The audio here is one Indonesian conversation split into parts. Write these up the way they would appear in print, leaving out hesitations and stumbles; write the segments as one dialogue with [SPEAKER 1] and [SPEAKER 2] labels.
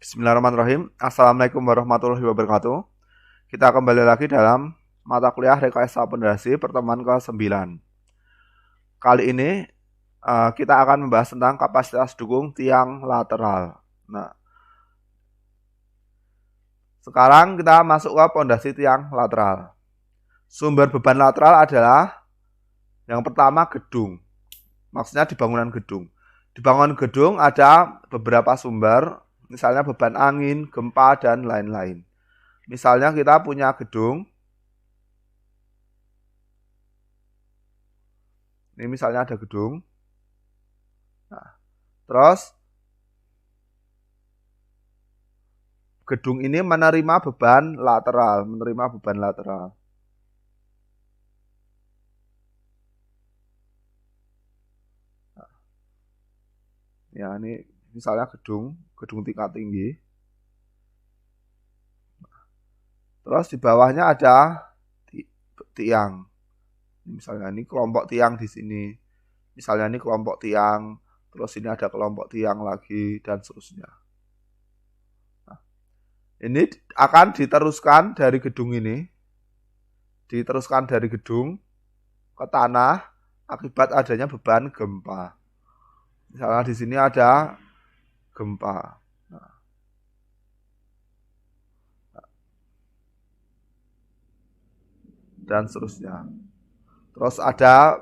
[SPEAKER 1] Bismillahirrahmanirrahim. Assalamualaikum warahmatullahi wabarakatuh. Kita kembali lagi dalam mata kuliah Rekayasa Pondasi pertemuan ke-9. Kali ini kita akan membahas tentang kapasitas dukung tiang lateral. Nah, sekarang kita masuk ke pondasi tiang lateral. Sumber beban lateral adalah yang pertama gedung. Maksudnya di bangunan gedung. Di bangunan gedung ada beberapa sumber, misalnya beban angin, gempa, dan lain-lain. Misalnya kita punya gedung. Ini misalnya ada gedung. Nah, terus gedung ini menerima beban lateral. Ya, ini misalnya gedung tingkat tinggi. Terus di bawahnya ada tiang. Misalnya ini kelompok tiang di sini. Misalnya ini kelompok tiang, terus ini ada kelompok tiang lagi, dan seterusnya. Nah, ini akan diteruskan dari gedung ini. Diteruskan dari gedung ke tanah akibat adanya beban gempa. Misalnya di sini ada gempa. Dan seterusnya. Terus ada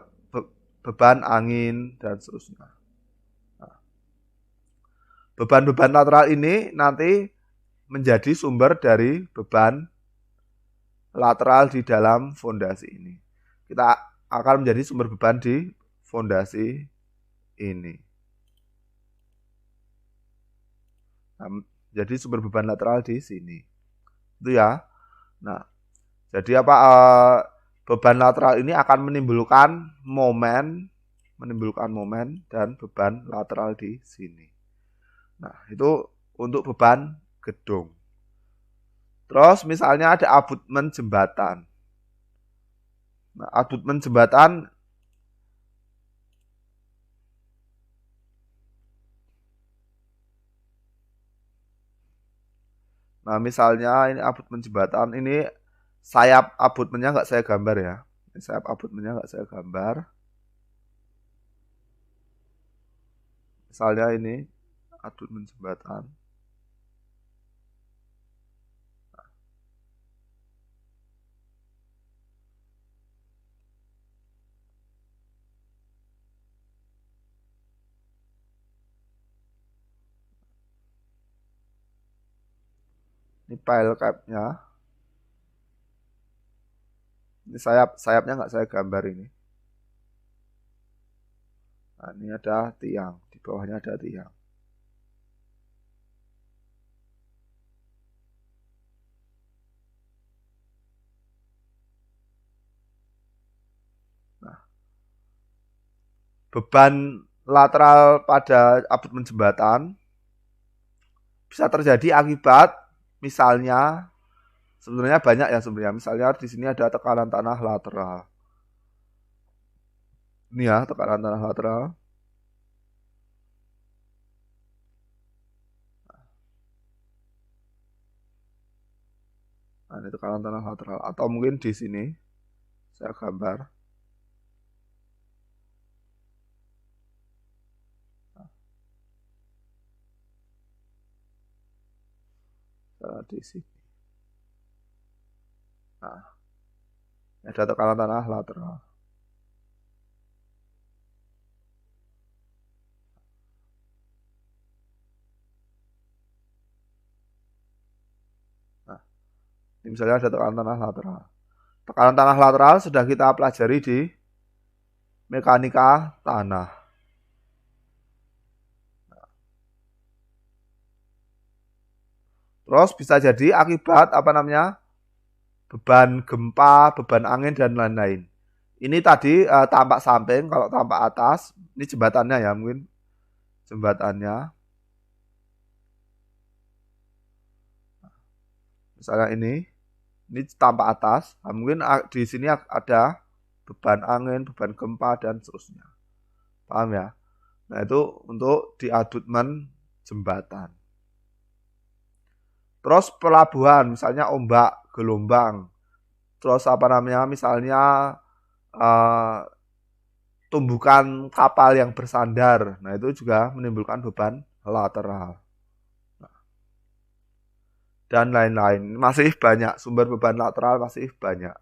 [SPEAKER 1] beban angin dan seterusnya. Beban-beban lateral ini nanti menjadi sumber dari beban lateral di dalam fondasi ini. Kita akan menjadi sumber beban di fondasi ini. Nah, jadi sumber beban lateral di sini. Itu ya. Nah, jadi beban lateral ini akan menimbulkan momen dan beban lateral di sini. Nah, itu untuk beban gedung. Terus misalnya ada abutmen jembatan. Nah, abutmen jembatan Nah, misalnya ini abutmen jembatan, ini sayap abutmennya nggak saya gambar ya. Ini sayap abutmennya nggak saya gambar. Misalnya ini abutmen jembatan. Ini pile cap-nya. Ini sayapnya nggak saya gambar ini. Nah, ini ada tiang, di bawahnya ada tiang. Nah, beban lateral pada abutmen jembatan bisa terjadi akibat misalnya, sebenarnya banyak ya sebenarnya. Misalnya di sini ada tekanan tanah lateral. Ini ya tekanan tanah lateral. Nah, ini tekanan tanah lateral. Atau mungkin di sini saya gambar. Di sini. Nah, ada tekanan tanah lateral. Nah, ini misalnya ada tekanan tanah lateral. Tekanan tanah lateral sudah kita pelajari di mekanika tanah. Terus bisa jadi akibat beban gempa, beban angin, dan lain-lain. Ini tadi tampak samping, kalau tampak atas, ini jembatannya ya mungkin. Jembatannya. Misalnya ini tampak atas. Nah, mungkin di sini ada beban angin, beban gempa, dan seterusnya. Paham ya? Nah, itu untuk di abutmen jembatan. Terus pelabuhan, misalnya ombak, gelombang. Terus misalnya tumbukan kapal yang bersandar. Nah, itu juga menimbulkan beban lateral. Dan lain-lain. Masih banyak, sumber beban lateral masih banyak.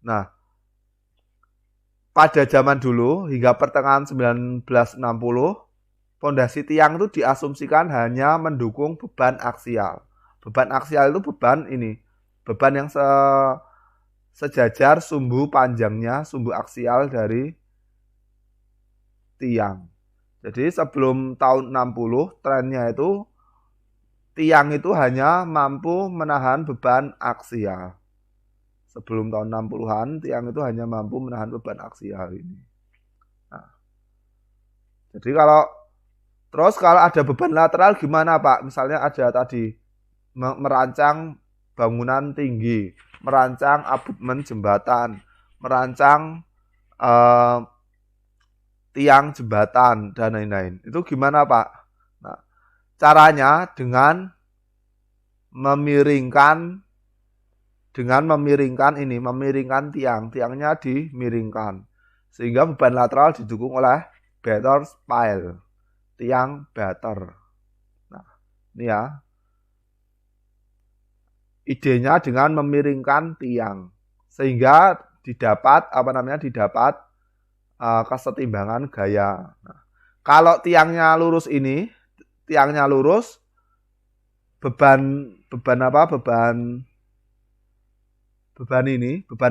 [SPEAKER 1] Nah, pada zaman dulu hingga pertengahan 1960, pondasi tiang itu diasumsikan hanya mendukung beban aksial. Beban aksial itu beban yang sejajar sumbu panjangnya, sumbu aksial dari tiang. Jadi sebelum tahun 60, trennya itu tiang itu hanya mampu menahan beban aksial. Sebelum tahun 60-an, tiang itu hanya mampu menahan beban aksial ini. Nah, jadi kalau ada beban lateral gimana Pak? Misalnya ada tadi merancang bangunan tinggi, merancang abutmen jembatan, merancang tiang jembatan dan lain-lain. Itu gimana Pak? Nah, caranya dengan memiringkan tiangnya dimiringkan. Sehingga beban lateral didukung oleh batter spile, tiang batter. Nah, ini ya. Idenya dengan memiringkan tiang sehingga didapat kesetimbangan gaya. Nah, kalau tiangnya lurus beban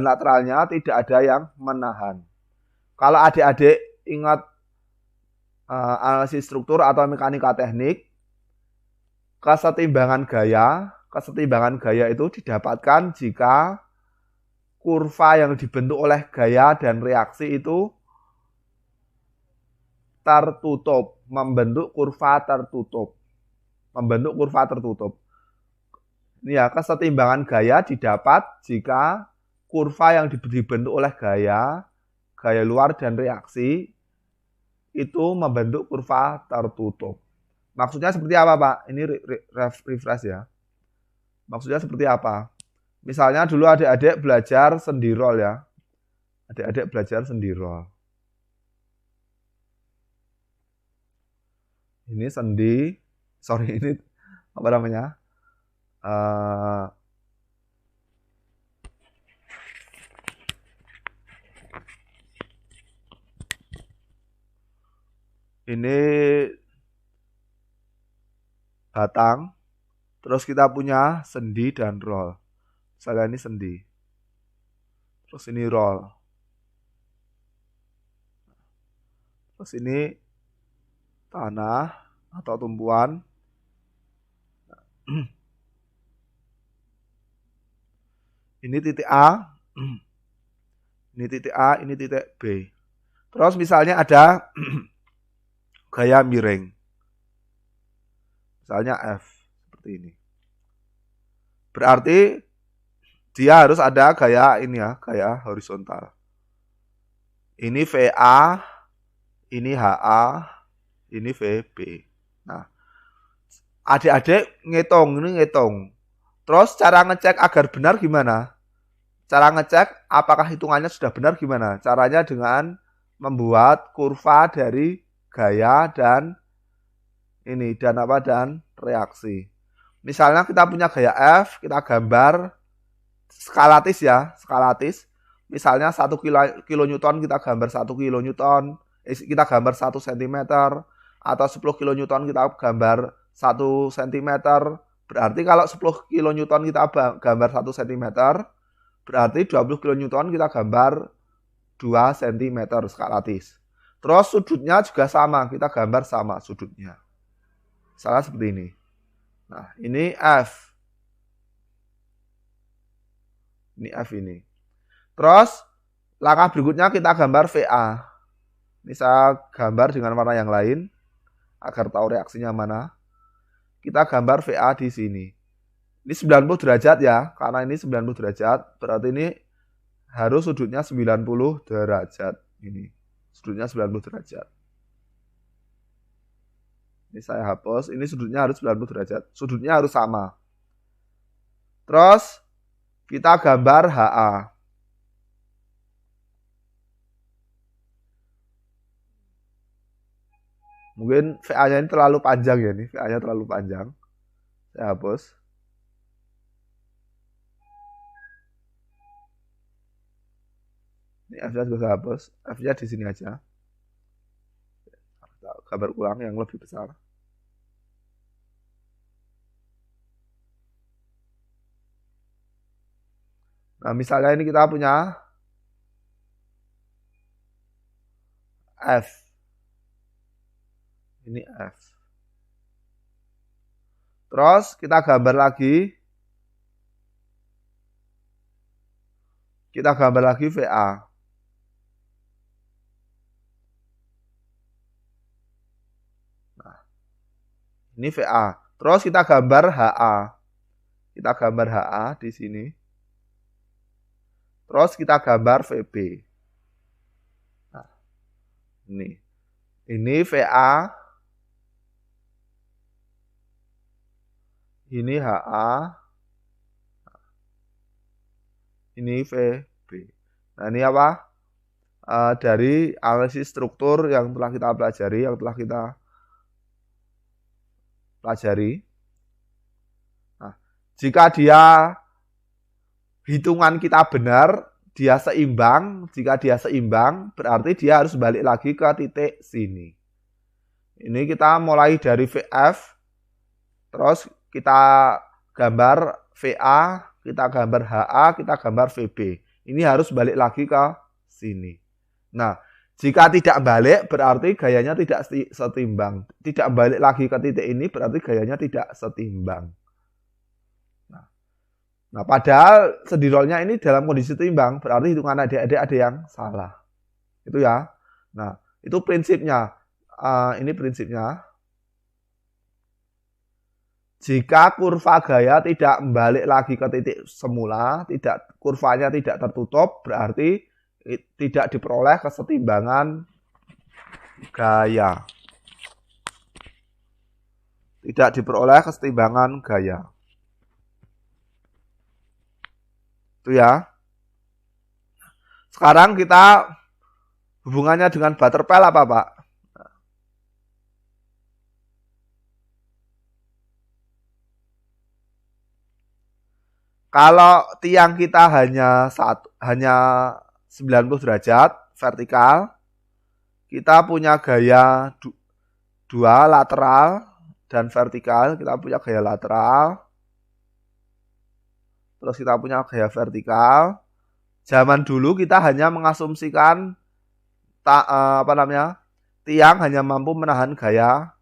[SPEAKER 1] lateralnya tidak ada yang menahan. Kalau adik-adik ingat analisis struktur atau mekanika teknik, kesetimbangan gaya itu didapatkan jika kurva yang dibentuk oleh gaya dan reaksi itu tertutup, membentuk kurva tertutup. Ini ya, kesetimbangan gaya didapat jika kurva yang dibentuk oleh gaya luar dan reaksi itu membentuk kurva tertutup. Maksudnya seperti apa Pak? Ini refresh ya. Maksudnya seperti apa? Misalnya dulu adik-adik belajar sendirol ya. Adik-adik belajar sendirol. Ini ini apa namanya? Ini batang, terus kita punya sendi dan roll. Misalnya ini sendi, terus ini roll, terus ini tanah atau tumpuan. Ini titik A, ini titik A, ini titik B. Terus misalnya ada gaya miring. Misalnya F, seperti ini. Berarti dia harus ada gaya gaya horizontal. Ini VA, ini HA, ini VB. Nah, adik-adik ngitung. Terus cara ngecek agar benar gimana? Cara ngecek apakah hitungannya sudah benar gimana? Caranya dengan membuat kurva dari gaya dan reaksi. Misalnya kita punya gaya F, kita gambar skalatis. Misalnya 1 kilonewton kita gambar 1 kilonewton, kita gambar 1 cm, atau 10 kilonewton kita gambar 1 cm. Berarti kalau 10 kilonewton kita gambar 1 cm, berarti 20 kilonewton kita gambar 2 cm skalatis. Terus sudutnya juga sama, kita gambar sama sudutnya. Misalnya seperti ini. Nah, ini F. Ini F ini. Terus langkah berikutnya kita gambar VA. Ini saya gambar dengan warna yang lain agar tahu reaksinya mana. Kita gambar VA di sini. Ini 90 derajat ya, karena ini 90 derajat, berarti ini harus sudutnya 90 derajat. Ini sudutnya 90 derajat. Ini saya hapus, ini sudutnya harus 90 derajat. Sudutnya harus sama. Terus kita gambar HA. Mungkin VA-nya ini terlalu panjang ya nih, VA-nya terlalu panjang. Saya hapus. Ini F-nya juga saya hapus. F-nya di sini aja. Gambar ulang yang lebih besar. Nah, misalnya ini kita punya F. Ini F. Terus kita gambar lagi. Kita gambar lagi VA. Nah, ini VA. Terus kita gambar HA. Kita gambar HA di sini. Terus kita gambar VB. Nah, ini VA. Ini HA. Ini VB. Nah, ini apa? Dari analisis struktur yang telah kita pelajari, Nah, jika dia hitungan kita benar, dia seimbang. Jika dia seimbang, berarti dia harus balik lagi ke titik sini. Ini kita mulai dari VF, terus kita gambar VA, kita gambar HA, kita gambar VB. Ini harus balik lagi ke sini. Nah, jika tidak balik berarti gayanya tidak setimbang. Tidak balik lagi ke titik ini berarti gayanya tidak setimbang. Nah, padahal sendirolnya ini dalam kondisi setimbang, berarti hitungan adik-adik ada yang salah. Itu ya. Nah, itu prinsipnya. Ini prinsipnya. Jika kurva gaya tidak balik lagi ke titik semula, kurvanya tidak tertutup, berarti tidak diperoleh kesetimbangan gaya. Tidak diperoleh kesetimbangan gaya. Itu ya. Sekarang kita hubungannya dengan butterfly apa, Pak? Kalau tiang kita hanya 90 derajat vertikal, kita punya gaya 2 lateral dan vertikal, kita punya gaya lateral. Terus kita punya gaya vertikal. Zaman dulu kita hanya mengasumsikan tiang hanya mampu menahan gaya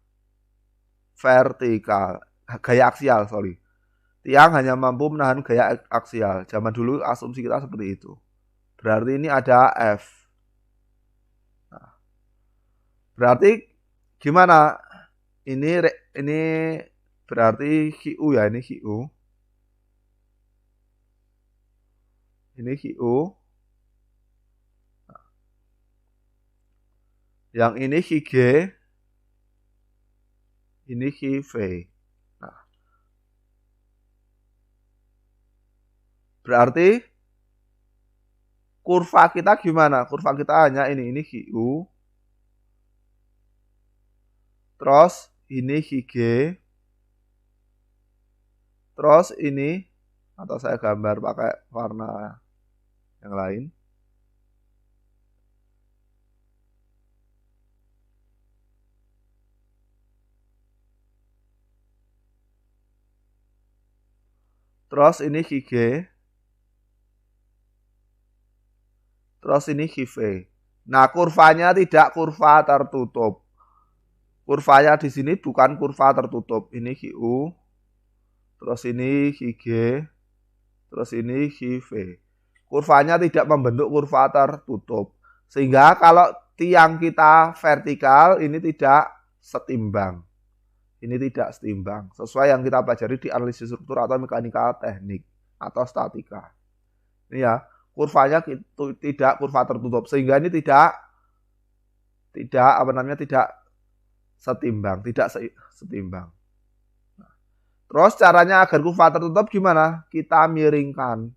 [SPEAKER 1] vertikal, gaya aksial, Tiang hanya mampu menahan gaya aksial. Zaman dulu asumsi kita seperti itu. Berarti ini ada F. Nah, berarti gimana? Ini berarti QU ya, ini QU. Ini QU. Nah, yang ini QG. Ini QV. Berarti kurva kita gimana? Kurva kita hanya ini QU. Terus ini QG. Terus ini, atau saya gambar pakai warna yang lain. Terus ini QG. Terus ini QV. Nah, kurvanya tidak kurva tertutup. Kurvanya di sini bukan kurva tertutup. Ini QU. Terus ini QG. Terus ini QV. Kurvanya tidak membentuk kurva tertutup. Sehingga kalau tiang kita vertikal, ini tidak setimbang. Ini tidak setimbang. Sesuai yang kita pelajari di analisis struktur atau mekanika teknik atau statika. Ini ya. Kurvanya itu tidak kurva tertutup, sehingga ini tidak setimbang, tidak setimbang. Terus caranya agar kurva tertutup gimana? Kita miringkan.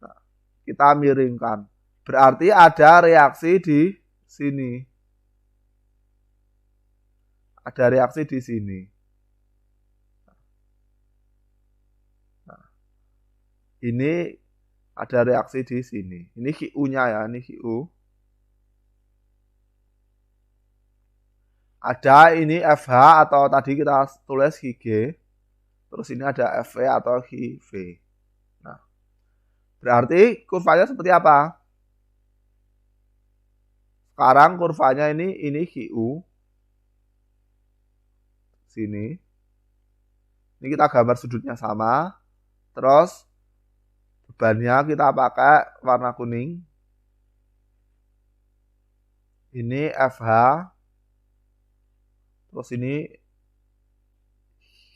[SPEAKER 1] Nah, kita miringkan. Berarti ada reaksi di sini. Ada reaksi di sini. Nah, ini ada reaksi di sini. Ini QU-nya ya, ini QU. Ada ini FH atau tadi kita tulis HG. Terus ini ada FV atau HIV. Nah, berarti kurvanya seperti apa? Sekarang kurvanya ini QU. Sini. Ini kita gambar sudutnya sama. Terus bebannya kita pakai warna kuning. Ini FH. Terus ini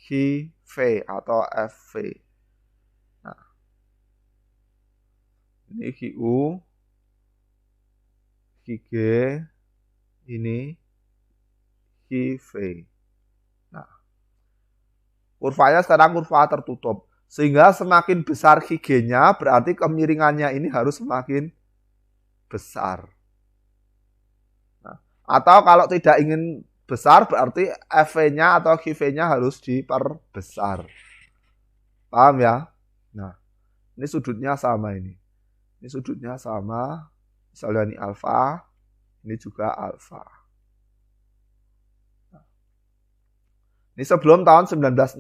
[SPEAKER 1] HIV atau FV. Nah, ini QU, QG, ini HIV. Nah, kurvanya sekarang kurva tertutup. Sehingga semakin besar QG-nya berarti kemiringannya ini harus semakin besar. Nah, atau kalau tidak ingin besar berarti FV-nya atau HIV-nya harus diperbesar. Paham ya? Nah, ini sudutnya sama ini. Ini sudutnya sama. Misalnya ini alfa, ini juga alfa. Nah, ini sebelum tahun 1960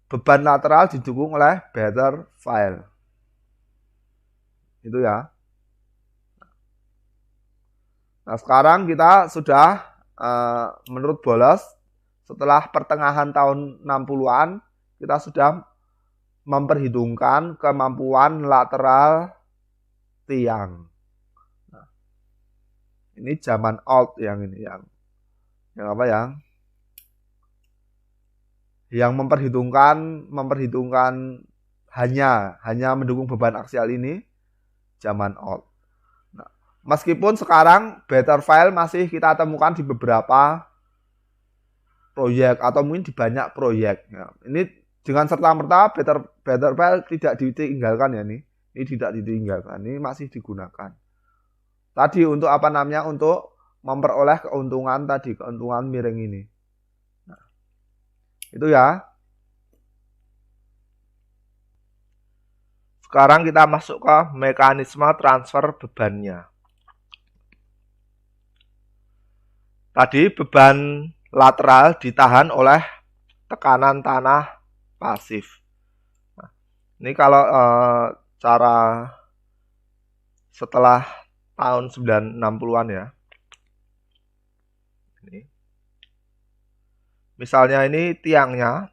[SPEAKER 1] beban lateral didukung oleh Butterfield. Itu ya. Nah, sekarang kita sudah menurut Boles, setelah pertengahan tahun 60-an, kita sudah memperhitungkan kemampuan lateral tiang. Nah, ini zaman old yang ini, yang apa ya? Yang memperhitungkan hanya mendukung beban aksial ini, zaman old. Meskipun sekarang Butterfield masih kita temukan di beberapa proyek atau mungkin di banyak proyek. Ya, ini dengan serta-merta Butterfield tidak ditinggalkan ya nih. Ini tidak ditinggalkan, ini masih digunakan. Tadi untuk apa namanya? Untuk memperoleh keuntungan tadi, keuntungan miring ini. Nah, itu ya. Sekarang kita masuk ke mekanisme transfer bebannya. Tadi beban lateral ditahan oleh tekanan tanah pasif. Nah, ini kalau cara setelah tahun 1960-an ya. Ini. Misalnya ini tiangnya.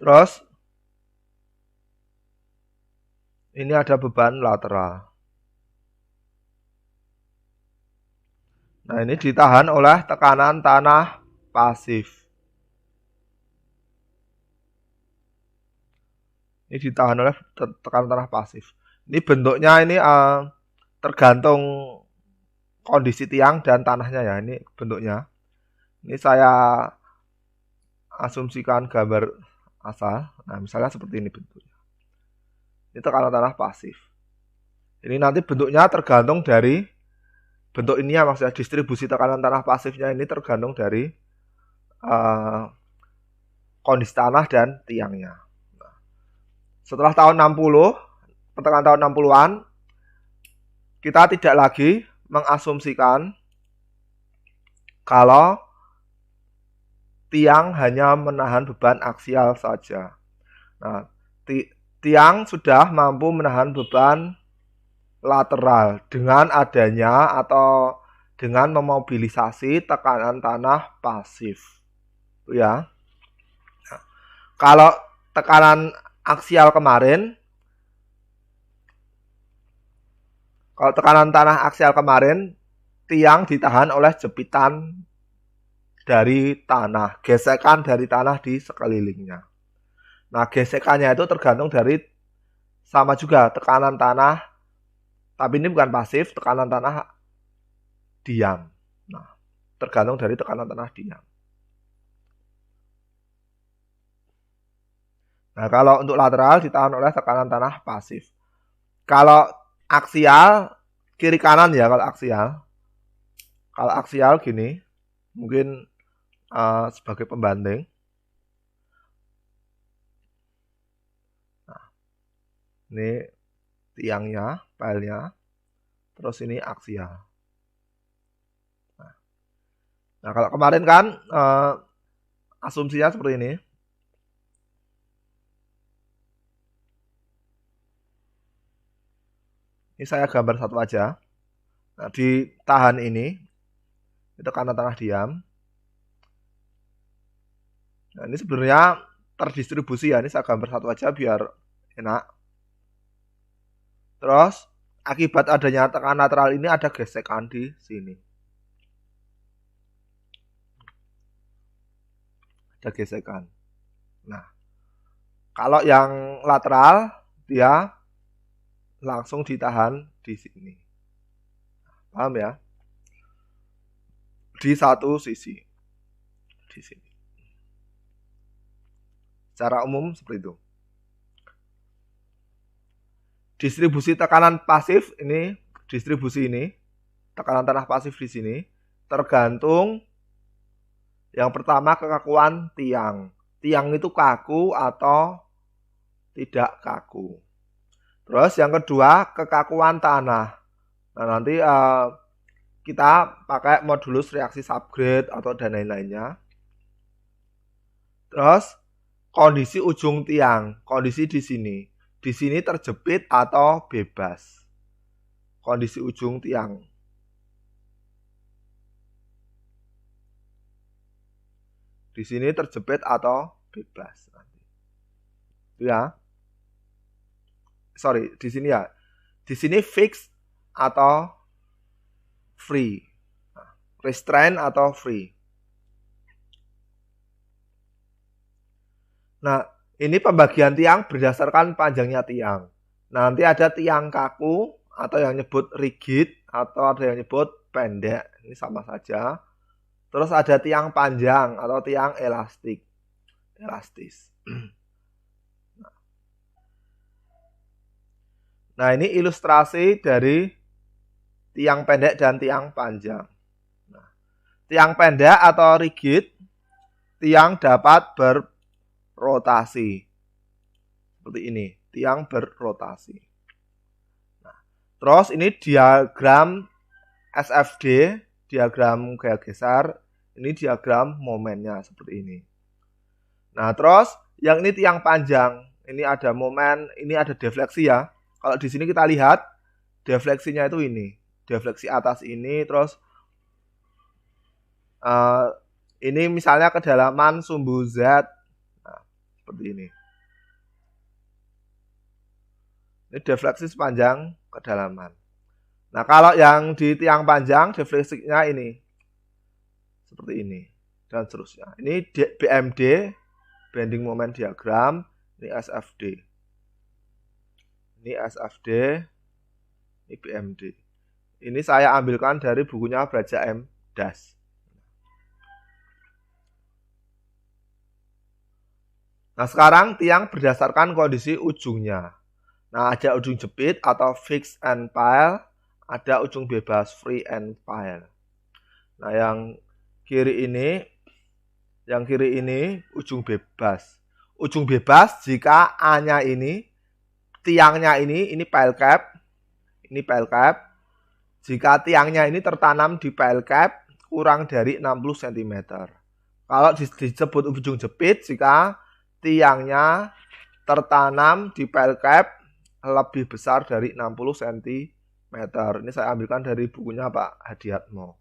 [SPEAKER 1] Terus ini ada beban lateral. Nah, ini ditahan oleh tekanan tanah pasif. Ini ditahan oleh tekanan tanah pasif. Ini bentuknya ini tergantung kondisi tiang dan tanahnya ya. Ini bentuknya. Ini saya asumsikan gambar asal. Nah, misalnya seperti ini bentuknya. Ini tekanan tanah pasif. Ini nanti bentuknya tergantung dari bentuk ini ya, maksudnya distribusi tekanan tanah pasifnya ini tergantung dari kondisi tanah dan tiangnya. Nah, setelah tahun 60, pertengahan tahun 60-an, kita tidak lagi mengasumsikan kalau tiang hanya menahan beban aksial saja. Nah, tiang sudah mampu menahan beban lateral dengan adanya atau dengan memobilisasi tekanan tanah pasif. Itu ya. Nah, kalau tekanan aksial kemarin, kalau tekanan tanah aksial kemarin, tiang ditahan oleh jepitan dari tanah, gesekan dari tanah di sekelilingnya. Nah, gesekannya itu tergantung dari sama juga tekanan tanah, tapi ini bukan pasif, tekanan tanah diam. Nah, tergantung dari tekanan tanah tiang. Nah, kalau untuk lateral ditahan oleh tekanan tanah pasif. Kalau aksial, kiri kanan ya kalau aksial. Kalau aksial gini, mungkin sebagai pembanding. Nah, ini tiangnya, pilenya, terus ini aksial. Nah, kalau kemarin kan asumsinya seperti ini. Ini saya gambar satu aja. Nah, ditahan ini tekanan tanah diam. Nah, ini sebenarnya terdistribusi ya. Ini saya gambar satu aja biar enak. Terus akibat adanya tekanan lateral ini ada gesekan di sini. Ada gesekan. Nah, kalau yang lateral dia langsung ditahan di sini. Paham ya? Di satu sisi. Di sini. Secara umum seperti itu. Distribusi tekanan pasif ini, distribusi ini, tekanan tanah pasif di sini tergantung yang pertama kekakuan tiang. Tiang itu kaku atau tidak kaku. Terus yang kedua kekakuan tanah. Nah, nanti kita pakai modulus reaksi subgrade atau dan lain-lainnya. Terus kondisi ujung tiang, kondisi di sini. Di sini terjepit atau bebas. Kondisi ujung tiang. Di sini terjepit atau bebas. Ya. Sorry, di sini ya. Di sini fix atau free. Restrain atau free. Nah, ini pembagian tiang berdasarkan panjangnya tiang. Nanti ada tiang kaku atau yang nyebut rigid atau ada yang nyebut pendek. Ini sama saja. Terus ada tiang panjang atau tiang elastis. Nah, ini ilustrasi dari tiang pendek dan tiang panjang. Nah, tiang pendek atau rigid, tiang dapat berrotasi. Seperti ini, tiang berrotasi. Nah, terus ini diagram SFD, diagram gaya geser, ini diagram momennya seperti ini. Nah, terus yang ini tiang panjang, ini ada momen, ini ada defleksi ya. Kalau di sini kita lihat defleksinya itu ini, defleksi atas ini, terus ini misalnya kedalaman sumbu Z, nah, seperti ini. Ini defleksi sepanjang kedalaman. Nah, kalau yang di tiang panjang defleksinya ini, seperti ini, dan seterusnya. Ini BMD, bending moment diagram, ini SFD. Ini SFD, ini BMD. Ini saya ambilkan dari bukunya Braja M. Das. Nah, sekarang tiang berdasarkan kondisi ujungnya. Nah, ada ujung jepit atau fix and pile, ada ujung bebas free and pile. Nah, yang kiri ini ujung bebas. Ujung bebas jika A-nya ini, tiangnya ini pile cap, ini pile cap. Jika tiangnya ini tertanam di pile cap kurang dari 60 cm. Kalau disebut ujung jepit jika tiangnya tertanam di pile cap lebih besar dari 60 cm. Ini saya ambilkan dari bukunya Pak Hadiatmo.